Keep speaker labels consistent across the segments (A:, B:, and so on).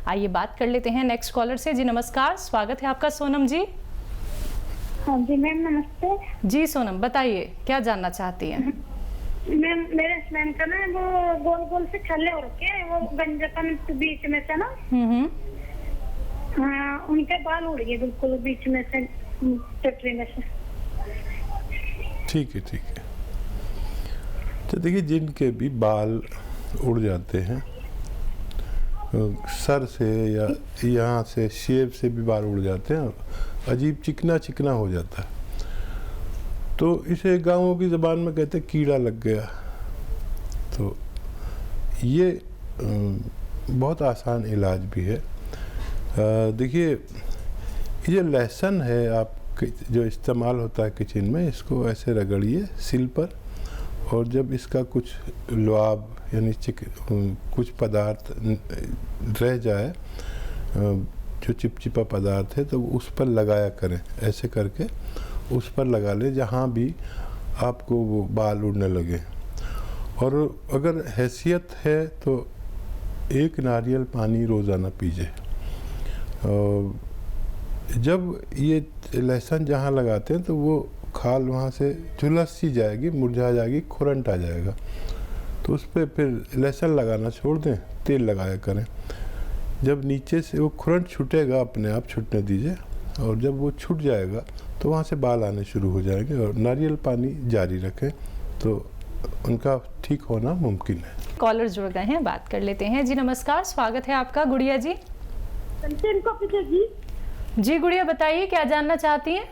A: आइए बात कर लेते हैं नेक्स्ट कॉलर से। जी नमस्कार, स्वागत है आपका सोनम जी।
B: हाँ जी मैम नमस्ते।
A: जी सोनम, बताइए क्या जानना चाहती हैं?
B: मैम मेरे हस्बैंड का ना वो गोल गोल से छल्ले हो रखे हैं, वो गंजपन बीच में से ना। हाँ, उनके बाल उड़ गए बिल्कुल बीच में से, चटरी में से।
C: ठीक है ठीक है। तो देखिए, जिनके भी बाल उड़ जाते हैं सर से या यहाँ से शेव से भी बाल उड़ जाते हैं, अजीब चिकना चिकना हो जाता है, तो इसे गाँवों की ज़बान में कहते हैं कीड़ा लग गया। तो ये बहुत आसान इलाज भी है। देखिए, ये लहसुन है आप जो इस्तेमाल होता है किचन में, इसको ऐसे रगड़िए सिल पर, और जब इसका कुछ लुआब यानी कुछ पदार्थ रह जाए, जो चिपचिपा पदार्थ है, तो उस पर लगाया करें। ऐसे करके उस पर लगा ले जहाँ भी आपको वो बाल उड़ने लगे। और अगर हैसियत है तो 1 नारियल पानी रोज़ाना पीजिए। जब ये लहसुन जहाँ लगाते हैं तो वो खाल वहाँ से झुलस सी जाएगी, मुरझा जाएगी, खुरंट आ जाएगा, तो उस पर फिर लहसुन लगाना छोड़ दें, तेल लगाया करें। जब नीचे से वो खुरंट छूटेगा, अपने आप छूटने दीजिए, और जब वो छूट जाएगा तो वहाँ से बाल आने शुरू हो जाएंगे। और नारियल पानी जारी रखें तो उनका ठीक होना मुमकिन है।
A: कॉलर जुड़ गए हैं, बात कर लेते हैं। जी नमस्कार, स्वागत है आपका। गुड़िया जी। जी गुड़िया, बताइए क्या जानना चाहती हैं?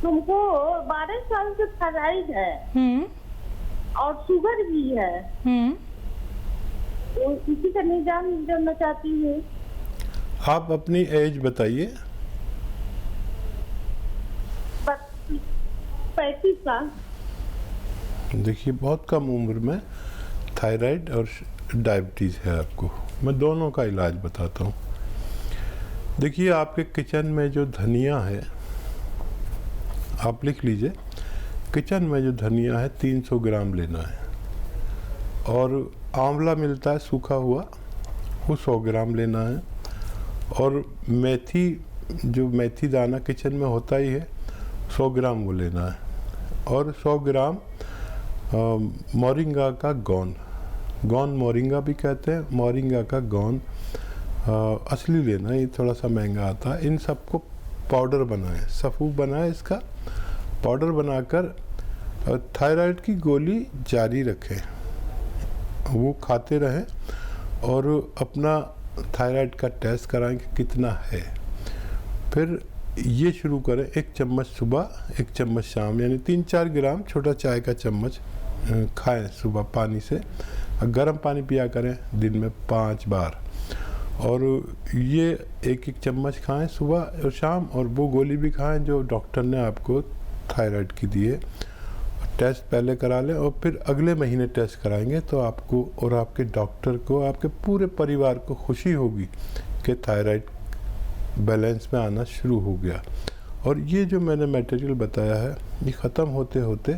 B: तुमको 12 साल से थायराइड है और शुगर भी है, तो इसी का निदान जानना चाहती हूँ।
C: आप अपनी एज बताइए।
B: 35 साल।
C: देखिए, बहुत कम उम्र में थायराइड और डायबिटीज़ है आपको। मैं दोनों का इलाज बताता हूँ। देखिए, आपके किचन में जो धनिया है, आप लिख लीजिए, किचन में जो धनिया है 300 ग्राम लेना है। और आंवला मिलता है सूखा हुआ, वो 100 ग्राम लेना है। और मेथी, जो मेथी दाना किचन में होता ही है, 100 ग्राम वो लेना है। और 100 ग्राम मोरिंगा का गौन मोरिंगा भी कहते हैं, मोरिंगा का गौन असली लेना है, ये थोड़ा सा महंगा आता है। इन सबको पाउडर बनाएं, सफ़ूफ बनाएं, इसका पाउडर बनाकर थायराइड की गोली जारी रखें, वो खाते रहें, और अपना थायराइड का टेस्ट कराएं कि कितना है। फिर ये शुरू करें, 1 चम्मच सुबह, 1 चम्मच शाम, यानी 3-4 ग्राम छोटा चाय का चम्मच खाएं सुबह पानी से। गर्म पानी पिया करें दिन में 5 बार, और ये 1-1 चम्मच खाएं सुबह और शाम। और वो गोली भी खाएं जो डॉक्टर ने आपको थायराइड की दी है। टेस्ट पहले करा लें, और फिर अगले महीने टेस्ट कराएंगे तो आपको और आपके डॉक्टर को, आपके पूरे परिवार को खुशी होगी कि थायराइड बैलेंस में आना शुरू हो गया। और ये जो मैंने मटेरियल बताया है, ये ख़त्म होते होते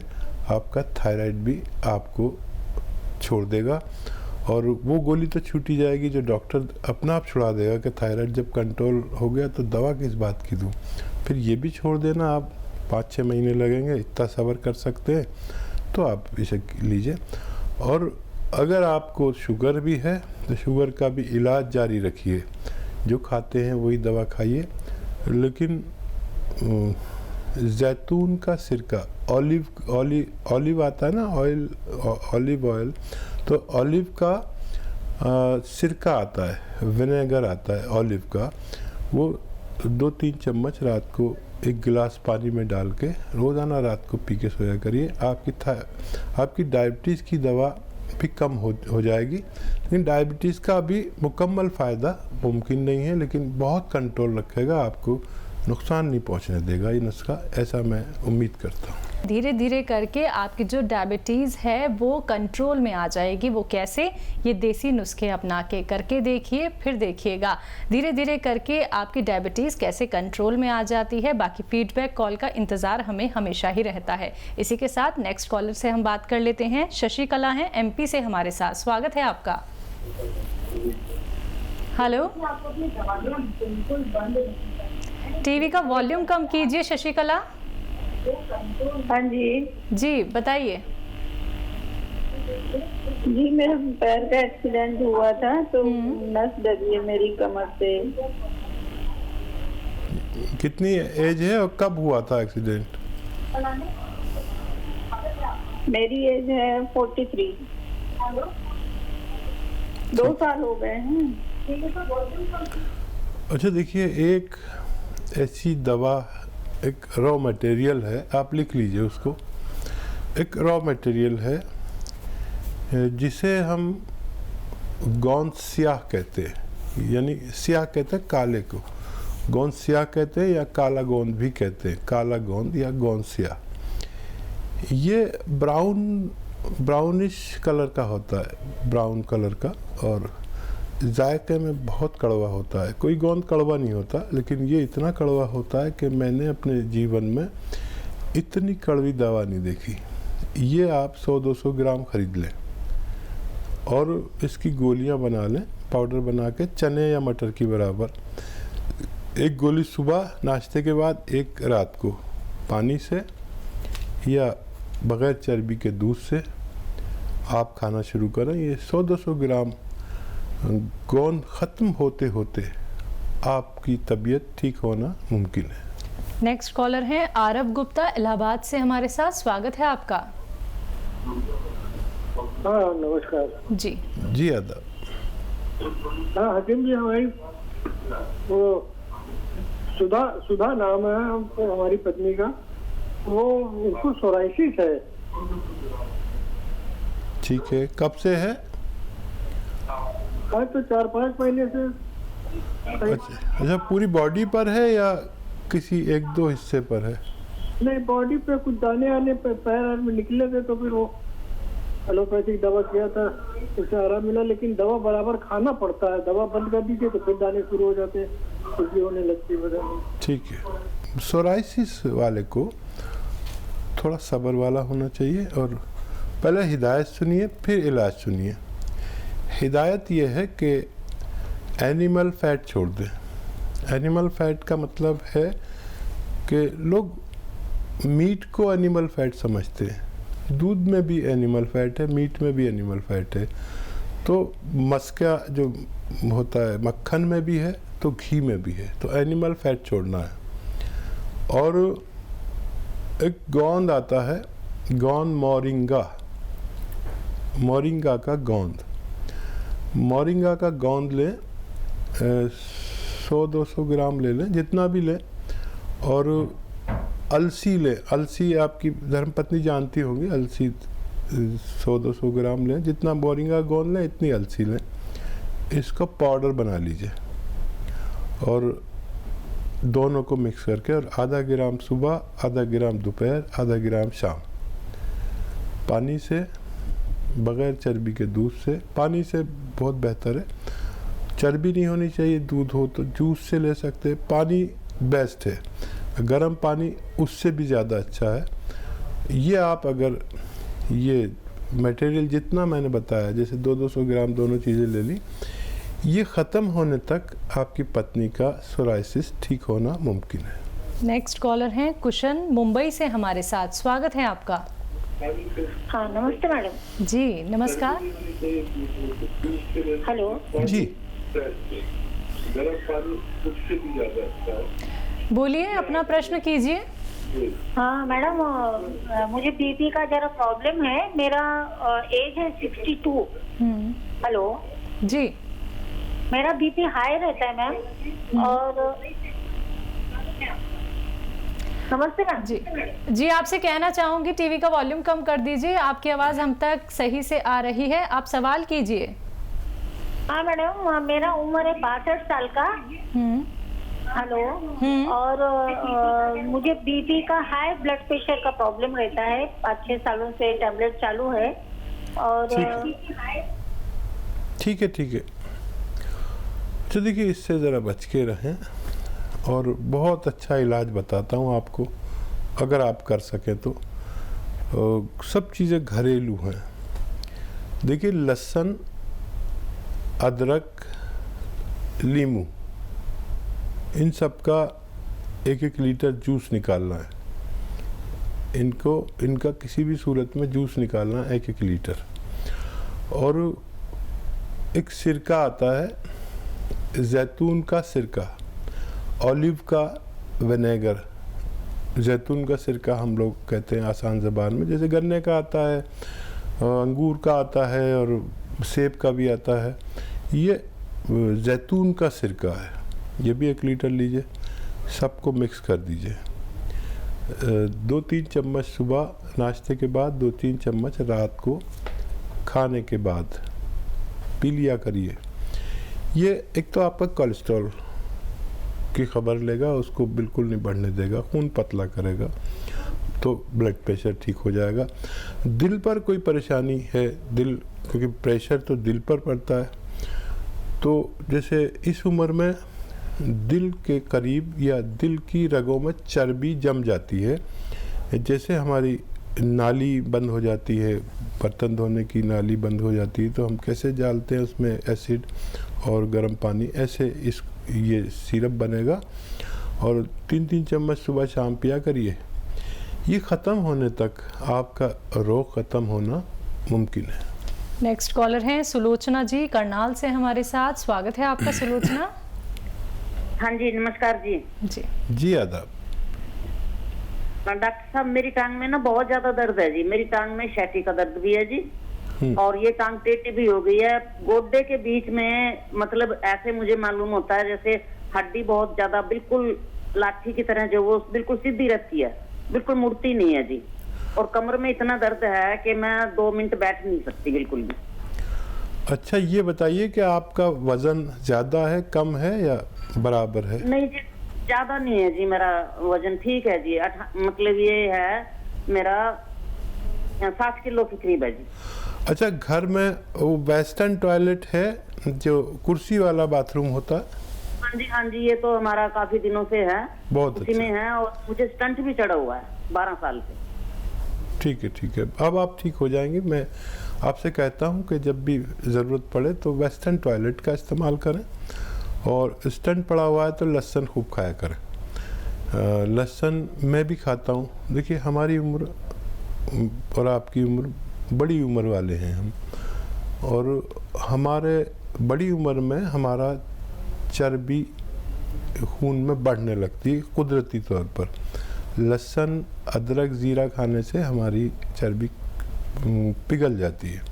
C: आपका थायराइड भी आपको छोड़ देगा। और वो गोली तो छूटी जाएगी जो डॉक्टर अपना आप छुड़ा देगा कि थायराइड जब कंट्रोल हो गया तो दवा किस बात की दूँ। फिर ये भी छोड़ देना, आप 5-6 महीने लगेंगे, इतना सब्र कर सकते हैं तो आप इसे लीजिए। और अगर आपको शुगर भी है तो शुगर का भी इलाज जारी रखिए, जो खाते हैं वही दवा खाइए। लेकिन जैतून का सिरका, ऑलिव आता है ना, ऑलिव ऑयल, तो ऑलिव का सिरका आता है, विनेगर आता है ऑलिव का, वो 2-3 चम्मच रात को 1 गिलास पानी में डाल के रोज़ाना रात को पी के सोया करिए। आपकी डायबिटीज़ की दवा भी कम हो जाएगी। लेकिन डायबिटीज़ का भी मुकम्मल फ़ायदा मुमकिन नहीं है, लेकिन बहुत कंट्रोल रखेगा, आपको नुकसान नहीं पहुंचने देगा ये नुस्खा, ऐसा मैं उम्मीद करता हूँ।
A: धीरे धीरे करके आपकी जो डायबिटीज़ है वो कंट्रोल में आ जाएगी। वो कैसे? ये देसी नुस्खे अपना के करके देखिए, फिर देखिएगा धीरे धीरे करके आपकी डायबिटीज़ कैसे कंट्रोल में आ जाती है। बाकी फीडबैक कॉल का इंतज़ार हमें हमेशा ही रहता है। इसी के साथ नेक्स्ट कॉलर से हम बात कर लेते हैं। शशिकला हैं MP से हमारे साथ, स्वागत है आपका। हेलो, टीवी का वॉल्यूम कम कीजिए शशिकला।
D: हाँ जी
A: जी बताइए।
D: जी, मेरे पैर का एक्सीडेंट हुआ था तो नस दबी है मेरी कमर से।
C: कितनी एज है और कब हुआ था एक्सीडेंट?
D: मेरी एज है 43। 2 साल हो गए हैं।
C: अच्छा देखिए, एक ऐसी दवा, एक रॉ मटेरियल है, आप लिख लीजिए उसको। एक रॉ मटेरियल है जिसे हम गोंद स्याह कहते हैं, यानी स्याह कहते हैं काले को, गोंद स्याह कहते हैं या काला गोंद भी कहते हैं, काला गोंद या गोंद स्याह। ये ब्राउनिश कलर का होता है, ब्राउन कलर का, और जायके में बहुत कड़वा होता है। कोई गोंद कड़वा नहीं होता, लेकिन ये इतना कड़वा होता है कि मैंने अपने जीवन में इतनी कड़वी दवा नहीं देखी। ये आप 100-200 ग्राम खरीद लें और इसकी गोलियां बना लें, पाउडर बना के, चने या मटर की बराबर। एक गोली सुबह नाश्ते के बाद, एक रात को पानी से या बग़ैर चर्बी के दूध से आप खाना शुरू करें। ये 100-200 ग्राम गोंद ख़त्म होते होते आपकी तबीयत ठीक होना मुमकिन है।
A: नेक्स्ट कॉलर हैं आरव गुप्ता इलाहाबाद से हमारे साथ। स्वागत है आपका।
E: हाँ नमस्कार
A: जी
C: जी आदाब।
E: हाँ हकीम जी, हमारी वो सुधा नाम है हमको, हमारी पत्नी का, वो उनको सोराइसिस है।
C: ठीक है, कब से है?
E: हाँ तो 4-5 महीने से।
C: अच्छा, पूरी बॉडी पर है या किसी 1-2 हिस्से पर है?
E: नहीं, बॉडी पे कुछ दाने आने पे पैर में निकले थे, तो फिर वो एलोपैथिक दवा किया था, उससे आराम मिला, लेकिन दवा बराबर खाना पड़ता है। दवा बंद कर दीजिए तो फिर दाने शुरू हो जाते हैं, खुजली होने लगती है बदन में।
C: ठीक है, सोराइसिस वाले को थोड़ा सब्र वाला होना चाहिए और पहले हिदायत सुनिए, फिर इलाज सुनिए। हिदायत ये है कि एनिमल फैट छोड़ दें। एनिमल फैट का मतलब है कि लोग मीट को एनिमल फैट समझते हैं। दूध में भी एनिमल फैट है, मीट में भी एनिमल फैट है, तो मस्का जो होता है मक्खन में भी है, तो घी में भी है। तो एनिमल फैट छोड़ना है। और एक गोंद आता है, गोंद मोरिंगा का गोंद। मोरिंगा का गोंद लें, 100-200 ग्राम ले लें, जितना भी लें। और अलसी लें, अलसी आपकी धर्मपत्नी जानती होंगी, अलसी 100-200 ग्राम लें, जितना मोरिंगा गोंद लें इतनी अलसी लें। इसको पाउडर बना लीजिए और दोनों को मिक्स करके, और आधा ग्राम सुबह, आधा ग्राम दोपहर, आधा ग्राम शाम, पानी से, बग़ैर चर्बी के दूध से। पानी से बहुत बेहतर है, चर्बी नहीं होनी चाहिए। दूध हो तो जूस से ले सकते हैं, पानी बेस्ट है, गर्म पानी उससे भी ज़्यादा अच्छा है। ये आप अगर ये मटेरियल जितना मैंने बताया, जैसे 200-200 ग्राम दोनों चीज़ें ले ली, ये ख़त्म होने तक आपकी पत्नी का सोराइसिस ठीक होना मुमकिन है।
A: नेक्स्ट कॉलर हैं कुशन मुंबई से हमारे साथ। स्वागत है आपका।
D: हाँ नमस्ते मैडम।
A: जी नमस्कार।
D: हेलो
C: जी
A: बोलिए, अपना प्रश्न कीजिए।
D: हाँ मैडम, मुझे बीपी का जरा प्रॉब्लम है। मेरा एज है 62। हेलो
A: जी
D: मेरा बीपी हाई रहता है मैम। और नमस्ते मैम।
A: जी आपसे कहना चाहूंगी टीवी का वॉल्यूम कम कर दीजिए, आपकी आवाज़ हम तक सही से आ रही है। आप सवाल कीजिए।
D: हाँ मैडम, मेरा उम्र है 62 साल का। हेलो। और मुझे बीपी का, हाई ब्लड प्रेशर का प्रॉब्लम रहता है। 5-6 सालों से टैबलेट चालू है। और
C: ठीक है। तो देखिए, इससे ज़रा बच के रहें और बहुत अच्छा इलाज बताता हूँ आपको, अगर आप कर सकें तो। सब चीज़ें घरेलू हैं। देखिए, लहसुन, अदरक, लीमू, इन सब का 1-1 लीटर जूस निकालना है। इनका किसी भी सूरत में जूस निकालना है 1-1 लीटर। और एक सिरका आता है, जैतून का सिरका, ऑलिव का विनेगर, जैतून का सिरका हम लोग कहते हैं आसान ज़बान में, जैसे गन्ने का आता है, अंगूर का आता है और सेब का भी आता है। ये जैतून का सिरका है, ये भी 1 लीटर लीजिए, सबको मिक्स कर दीजिए। 2-3 चम्मच सुबह नाश्ते के बाद, 2-3 चम्मच रात को खाने के बाद पी लिया करिए। ये एक तो आपका कोलेस्ट्रॉल की खबर लेगा, उसको बिल्कुल नहीं बढ़ने देगा, खून पतला करेगा, तो ब्लड प्रेशर ठीक हो जाएगा। दिल पर कोई परेशानी है, क्योंकि प्रेशर तो दिल पर पड़ता है, तो जैसे इस उम्र में दिल के करीब या दिल की रगों में चर्बी जम जाती है, जैसे हमारी नाली बंद हो जाती है, बर्तन धोने की नाली बंद हो जाती है, तो हम कैसे डालते हैं उसमें एसिड और गर्म पानी, ऐसे ये सिरप बनेगा और 3-3 चम्मच सुबह शाम पिया करिए। ये ख़त्म होने तक आपका रोग ख़त्म होना मुमकिन है।
A: नेक्स्ट कॉलर हैं सुलोचना जी करनाल से हमारे साथ। स्वागत है आपका सुलोचना।
F: हाँ जी, नमस्कार जी।
C: जी आदाब।
F: डॉक्टर साहब, मेरी टांग में ना बहुत ज्यादा दर्द है जी। मेरी टांग में छाती का दर्द भी है जी, और ये टांग टेढ़ी भी हो गई है। गोड्डे के बीच में मतलब ऐसे मुझे मालूम होता है जैसे हड्डी बहुत ज्यादा बिल्कुल लाठी की तरह जो वो बिल्कुल सीधी रहती है, बिल्कुल मुड़ती नहीं है जी। और कमर में इतना दर्द है कि मैं 2 मिनट बैठ नहीं सकती बिल्कुल भी।
C: अच्छा, ये बताइए कि आपका वजन ज्यादा है, कम है या बराबर है?
F: नहीं जी, ज्यादा नहीं है जी, मेरा वजन ठीक है जी। मतलब ये है मेरा 60 किलो के करीब है जी।
C: अच्छा, घर में वो वेस्टर्न टॉयलेट है जो कुर्सी वाला बाथरूम होता है?
F: हाँ जी हाँ जी, ये तो हमारा काफी दिनों से है,
C: बहुत
F: उसी
C: अच्छा।
F: में है, और मुझे स्टंट भी चढ़ा हुआ है 12 साल से।
C: ठीक है ठीक है, अब आप ठीक हो जाएंगे। मैं आपसे कहता हूँ कि जब भी ज़रूरत पड़े तो वेस्टर्न टॉयलेट का इस्तेमाल करें, और स्टंट पड़ा हुआ है तो लहसुन खूब खाया करें। लहसुन मैं भी खाता हूँ। देखिए, हमारी उम्र और आपकी उम्र, बड़ी उम्र वाले हैं हम, और हमारे बड़ी उम्र में हमारा चर्बी खून में बढ़ने लगती है कुदरती तौर पर। लहसुन, अदरक, ज़ीरा खाने से हमारी चर्बी पिघल जाती है,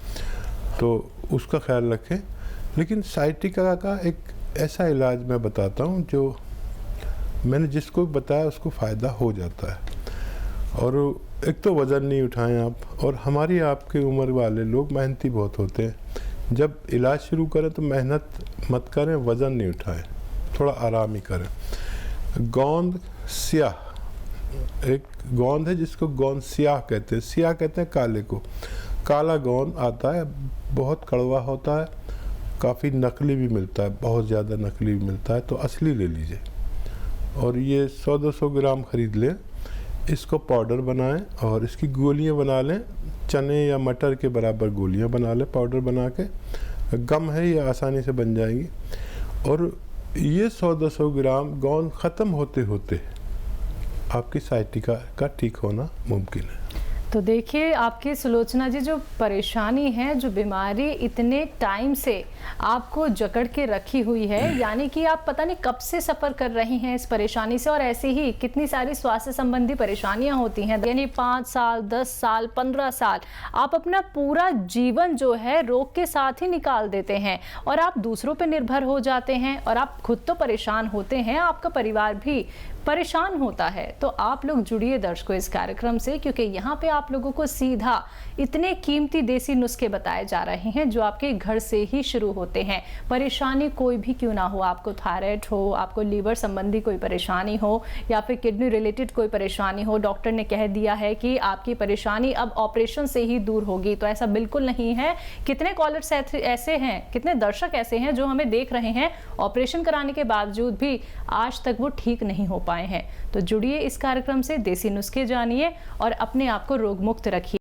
C: तो उसका ख्याल रखें। लेकिन साइटिका का एक ऐसा इलाज मैं बताता हूँ जो मैंने जिसको बताया उसको फ़ायदा हो जाता है। और एक तो वज़न नहीं उठाएं आप, और हमारी आपकी उम्र वाले लोग मेहनती बहुत होते हैं। जब इलाज शुरू करें तो मेहनत मत करें, वज़न नहीं उठाएं, थोड़ा आराम ही करें। गोंद स्याह, एक गोंद है जिसको गोंद स्याह कहते हैं। स्याह कहते हैं काले को। काला गोंद आता है, बहुत कड़वा होता है, काफ़ी नकली भी मिलता है, बहुत ज़्यादा नकली भी मिलता है, तो असली ले लीजिए। और ये 100-200 ग्राम ख़रीद लें, इसको पाउडर बनाएं और इसकी गोलियां बना लें। चने या मटर के बराबर गोलियां बना लें पाउडर बना के। गम है, ये आसानी से बन जाएंगी। और ये 100-200 ग्राम गोंद ख़त्म होते होते आपकी साइटिका का ठीक होना मुमकिन है।
A: तो देखिए आपकी सुलोचना जी, जो परेशानी है, जो बीमारी इतने टाइम से आपको जकड़ के रखी हुई है, यानी कि आप पता नहीं कब से सफ़र कर रही हैं इस परेशानी से, और ऐसे ही कितनी सारी स्वास्थ्य संबंधी परेशानियां होती हैं, यानी 5 साल, 10 साल, 15 साल आप अपना पूरा जीवन जो है रोग के साथ ही निकाल देते हैं, और आप दूसरों पर निर्भर हो जाते हैं, और आप खुद तो परेशान होते हैं, आपका परिवार भी परेशान होता है। तो आप लोग जुड़िए दर्शकों इस कार्यक्रम से, क्योंकि यहाँ पे आप लोगों को सीधा इतने कीमती देसी नुस्खे बताए जा रहे हैं जो आपके घर से ही शुरू होते हैं। परेशानी कोई भी क्यों ना हो, आपको थायराइड हो, आपको लीवर संबंधी कोई परेशानी हो, या फिर किडनी रिलेटेड कोई परेशानी हो, डॉक्टर ने कह दिया है कि आपकी परेशानी अब ऑपरेशन से ही दूर होगी, तो ऐसा बिल्कुल नहीं है। कितने कॉलर्स ऐसे हैं, कितने दर्शक ऐसे हैं जो हमें देख रहे हैं, ऑपरेशन कराने के बावजूद भी आज तक वो ठीक नहीं हो पाए हैं। तो जुड़िए इस कार्यक्रम से, देसी नुस्खे जानिए और अपने आप को रोग मुक्त रखिए।